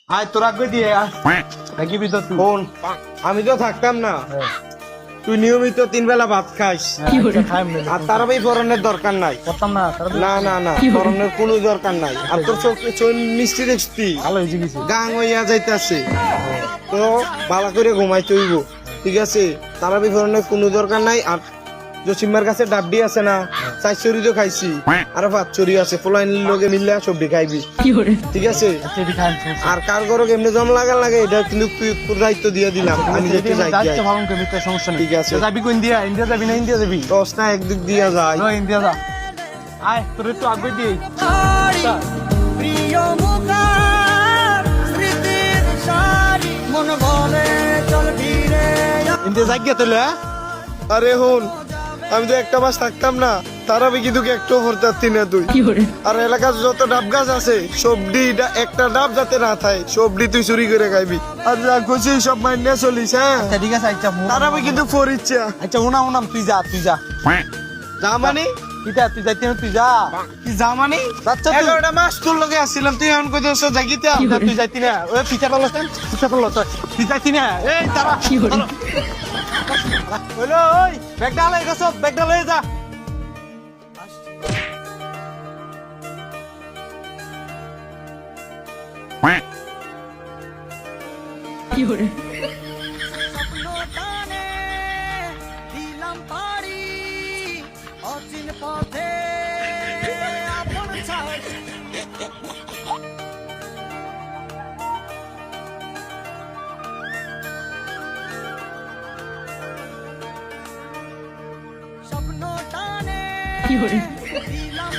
আয় তোর আগে দিয়ে থাকিবি তো তুই কোন আমি তো থাকতাম না, তুই নিয়মিত 3 বেলা ভাত খাইস, আর তারাবি ফোরনের দরকার নাই। করতাম না না না না, ফোরনের কোনো দরকার নাই। আর তোর চোখ মিষ্টি দেখছি, ভালো হয়েছে কিছু গাং হইয়া যাইতেছে, তো ভালো করে ঘুমাইতে হইব, ঠিক আছে? তারাবি ফোরনের কোনো দরকার নাই। আর জসিমার কাছে ডাবডি আছে না, 4 চুরি তো খাইছি, আর 5 চুরি আছে, পোলাইনের লগে মিললে সবটি খাইবি, ঠিক আছে? আর কার ঘরে কেমনে জম লাগা লাগে এটা কিন্তু তুই তোর দায়িত্ব দিয়ে দিলাম, আমি যেতে যাই সমস্যা নেই। ঠিক আছে। যাবি কোন ইন্ডিয়া ইন্ডিয়া যাবি না ইন্ডিয়া যাবি? 10টা একদিক দিয়া যায়। ইন্ডিয়া যা। আয় তোর একটু আগে দিয়ে ইন্ডিয়া যাই গিয়ে তোলে। আরে হন, আমি তো একটা মাস থাকতাম না, তারাবি কিন্তু একটু হরতাতি না তুই। আর এলাকার যত ডাব গাছ আছে সবডি একটা ডাব যাতে না থাকে, সবডি তুই চুরি করে খাইবি। আর যা খুশি সব মাইনে চলিস, হ্যাঁ? আচ্ছা ঠিক আছে। আচ্ছা তারাবি কিন্তু ফোর ইচ্ছা। আচ্ছা উনাম তুই যা যা মানে কিটা তুই যাইতে তুই যা কি যা মানে? আচ্ছা তুই 11টা মাস তোর লগে আসছিলাম, তুই এমন কইতেছ জাগিতে তুই যাইতি না ওই পিছা পারলো তুই যাইতি না। এই তারা হলো ওই ব্যাগটা লয়ে গেছ, ব্যাগটা লয়ে যা। স্বপ্ন টানে দিলাম